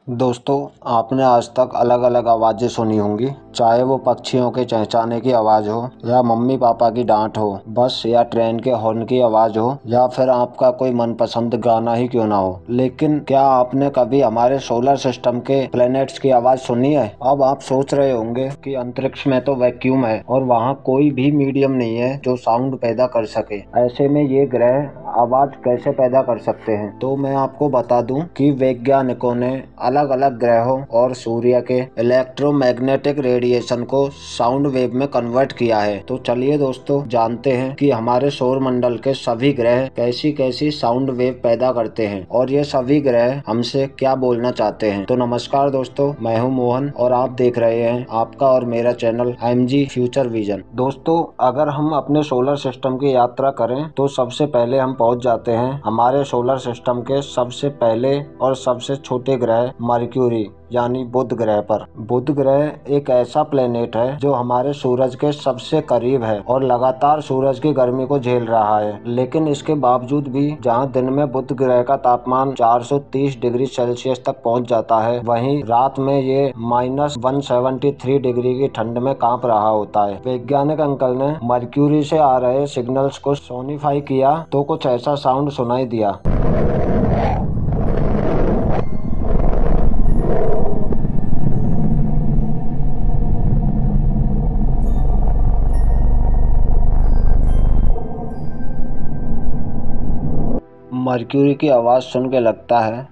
दोस्तों, आपने आज तक अलग अलग आवाज़ें सुनी होंगी, चाहे वो पक्षियों के चहचहाने की आवाज़ हो या मम्मी पापा की डांट हो, बस या ट्रेन के हॉर्न की आवाज़ हो या फिर आपका कोई मनपसंद गाना ही क्यों ना हो। लेकिन क्या आपने कभी हमारे सोलर सिस्टम के प्लैनेट्स की आवाज़ सुनी है? अब आप सोच रहे होंगे कि अंतरिक्ष में तो वैक्यूम है और वहाँ कोई भी मीडियम नहीं है जो साउंड पैदा कर सके। ऐसे में ये ग्रह आवाज़ कैसे पैदा कर सकते हैं? तो मैं आपको बता दूं कि वैज्ञानिकों ने अलग अलग ग्रहों और सूर्य के इलेक्ट्रोमैग्नेटिक रेडिएशन को साउंड वेव में कन्वर्ट किया है। तो चलिए दोस्तों, जानते हैं कि हमारे सौर मंडल के सभी ग्रह कैसी कैसी साउंड वेव पैदा करते हैं और ये सभी ग्रह हमसे क्या बोलना चाहते हैं। तो नमस्कार दोस्तों, मैं हूं मोहन और आप देख रहे हैं आपका और मेरा चैनल MG फ्यूचर विजन। दोस्तों, अगर हम अपने सोलर सिस्टम की यात्रा करें तो सबसे पहले हम पहुंच जाते हैं हमारे सोलर सिस्टम के सबसे पहले और सबसे छोटे ग्रह मर्क्यूरी यानी बुध ग्रह पर। बुध ग्रह एक ऐसा प्लेनेट है जो हमारे सूरज के सबसे करीब है और लगातार सूरज की गर्मी को झेल रहा है। लेकिन इसके बावजूद भी जहां दिन में बुध ग्रह का तापमान 430 डिग्री सेल्सियस तक पहुंच जाता है, वहीं रात में ये -173 डिग्री की ठंड में कांप रहा होता है। वैज्ञानिक अंकल ने मर्क्यूरी से आ रहे सिग्नल्स को सोनिफाई किया तो कुछ ऐसा साउंड सुनाई दिया। मर्क्यूरी की आवाज़ सुन के लगता है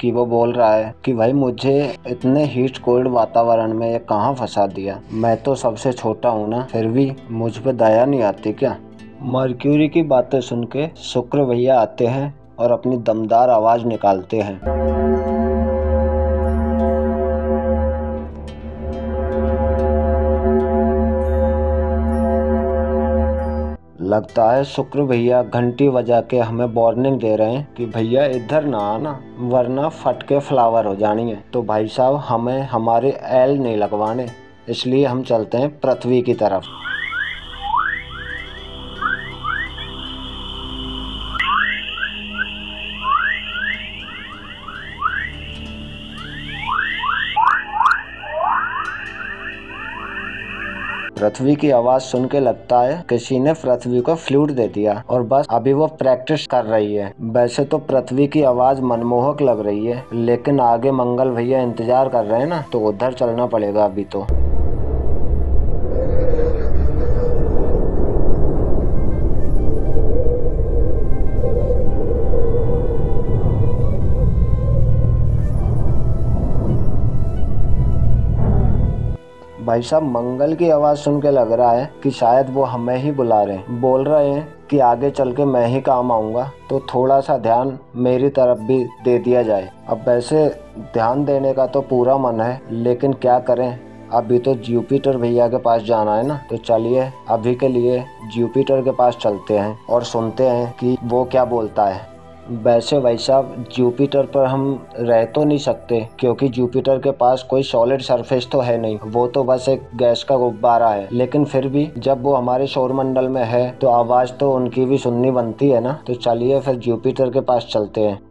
कि वो बोल रहा है कि भाई मुझे इतने हीट कोल्ड वातावरण में ये कहाँ फंसा दिया। मैं तो सबसे छोटा हूँ ना, फिर भी मुझ पे दया नहीं आती क्या? मर्क्यूरी की बातें सुन के शुक्र भैया आते हैं और अपनी दमदार आवाज़ निकालते हैं। लगता है शुक्र भैया घंटी बजा के हमें वार्निंग दे रहे हैं कि भैया इधर ना आना वरना फट के फ्लावर हो जानी है। तो भाई साहब, हमें हमारे एल नहीं लगवाने, इसलिए हम चलते हैं पृथ्वी की तरफ। पृथ्वी की आवाज सुन के लगता है किसी ने पृथ्वी को फ्लूट दे दिया और बस अभी वो प्रैक्टिस कर रही है। वैसे तो पृथ्वी की आवाज मनमोहक लग रही है, लेकिन आगे मंगल भैया इंतजार कर रहे हैं ना, तो उधर चलना पड़ेगा अभी तो। भाई साहब, मंगल की आवाज़ सुन के लग रहा है कि शायद वो हमें ही बुला रहे हैं। बोल रहे हैं कि आगे चल के मैं ही काम आऊँगा, तो थोड़ा सा ध्यान मेरी तरफ भी दे दिया जाए। अब वैसे ध्यान देने का तो पूरा मन है, लेकिन क्या करें, अभी तो जुपिटर भैया के पास जाना है ना। तो चलिए अभी के लिए जुपिटर के पास चलते हैं और सुनते हैं कि वो क्या बोलता है। वैसे भाई साहब, जुपिटर पर हम रह तो नहीं सकते क्योंकि जुपिटर के पास कोई सॉलिड सरफेस तो है नहीं, वो तो बस एक गैस का गुब्बारा है। लेकिन फिर भी जब वो हमारे सौरमंडल में है तो आवाज़ तो उनकी भी सुननी बनती है ना। तो चलिए फिर जुपिटर के पास चलते हैं।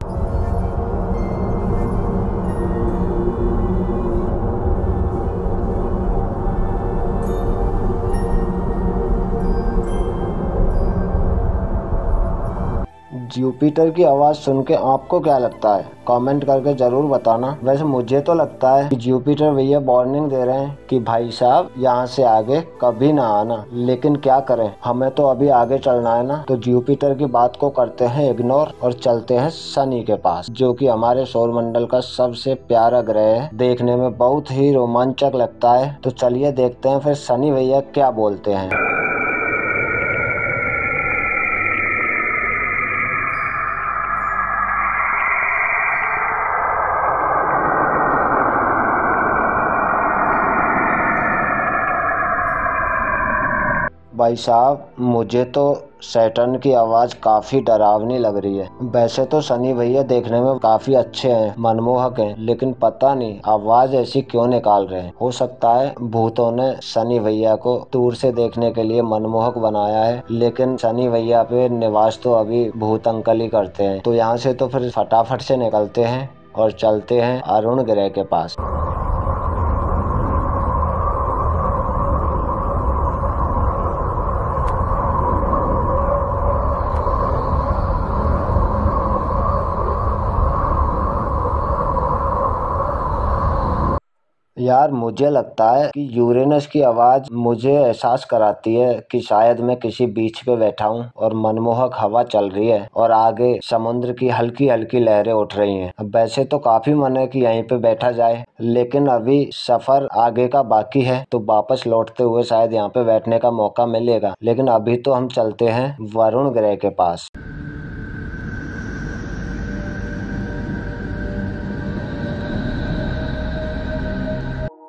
जुपिटर की आवाज़ सुन के आपको क्या लगता है? कमेंट करके ज़रूर बताना। वैसे मुझे तो लगता है कि जुपिटर भैया वार्निंग दे रहे हैं कि भाई साहब यहाँ से आगे कभी ना आना। लेकिन क्या करें, हमें तो अभी आगे चलना है ना। तो जुपिटर की बात को करते हैं इग्नोर और चलते हैं शनि के पास, जो कि हमारे सौरमंडल का सबसे प्यारा ग्रह है। देखने में बहुत ही रोमांचक लगता है। तो चलिए देखते हैं फिर शनि भैया क्या बोलते हैं। भाई साहब, मुझे तो सैटर्न की आवाज़ काफ़ी डरावनी लग रही है। वैसे तो शनि भैया देखने में काफ़ी अच्छे हैं, मनमोहक हैं, लेकिन पता नहीं आवाज़ ऐसी क्यों निकाल रहे हैं। हो सकता है भूतों ने शनि भैया को दूर से देखने के लिए मनमोहक बनाया है, लेकिन शनि भैया पे निवास तो अभी भूत अंकल ही करते हैं। तो यहाँ से तो फिर फटाफट से निकलते हैं और चलते हैं अरुण ग्रह के पास। यार मुझे लगता है कि यूरेनस की आवाज मुझे एहसास कराती है कि शायद मैं किसी बीच पे बैठा हूँ और मनमोहक हवा चल रही है और आगे समुद्र की हल्की हल्की लहरें उठ रही हैं। अब वैसे तो काफी मन है कि यहीं पे बैठा जाए, लेकिन अभी सफर आगे का बाकी है, तो वापस लौटते हुए शायद यहाँ पे बैठने का मौका मिलेगा। लेकिन अभी तो हम चलते हैं वरुण ग्रह के पास।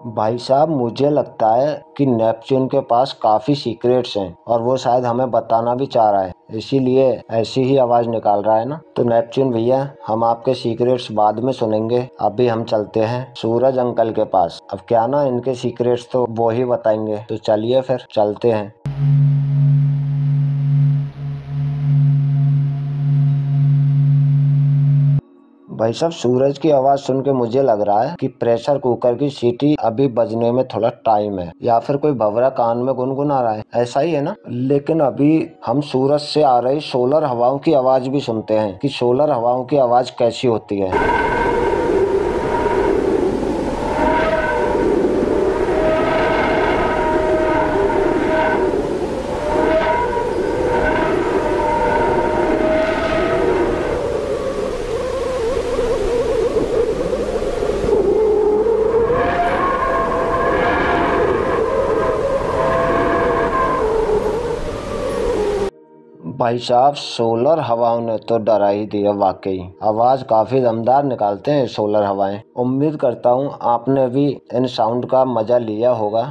भाई साहब मुझे लगता है कि नेपच्यून के पास काफी सीक्रेट्स हैं और वो शायद हमें बताना भी चाह रहा है, इसीलिए ऐसी ही आवाज निकाल रहा है ना। तो नेपच्यून भैया, हम आपके सीक्रेट्स बाद में सुनेंगे, अभी हम चलते हैं सूरज अंकल के पास। अब क्या ना, इनके सीक्रेट्स तो वो ही बताएंगे, तो चलिए फिर चलते हैं। भाई साहब सूरज की आवाज सुन के मुझे लग रहा है कि प्रेशर कुकर की सीटी अभी बजने में थोड़ा टाइम है, या फिर कोई भंवरा कान में गुनगुना रहा है, ऐसा ही है ना। लेकिन अभी हम सूरज से आ रही सोलर हवाओं की आवाज भी सुनते हैं कि सोलर हवाओं की आवाज कैसी होती है। भाई साहब सोलर हवाओं ने तो डरा ही दिया, वाकई आवाज काफी दमदार निकालते हैं सोलर हवाएं। उम्मीद करता हूँ आपने भी इन साउंड का मजा लिया होगा।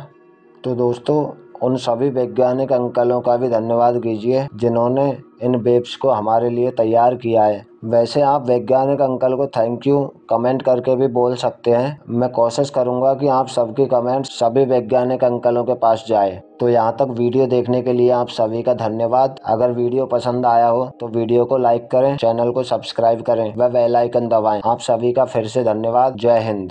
तो दोस्तों, उन सभी वैज्ञानिक अंकलों का भी धन्यवाद कीजिए जिन्होंने इन वेव्स को हमारे लिए तैयार किया है। वैसे आप वैज्ञानिक अंकल को थैंक यू कमेंट करके भी बोल सकते हैं। मैं कोशिश करूंगा कि आप सबके कमेंट सभी वैज्ञानिक अंकलों के पास जाए। तो यहाँ तक वीडियो देखने के लिए आप सभी का धन्यवाद। अगर वीडियो पसंद आया हो तो वीडियो को लाइक करें, चैनल को सब्सक्राइब करें व बेल आइकन दबाएं। आप सभी का फिर से धन्यवाद। जय हिंद।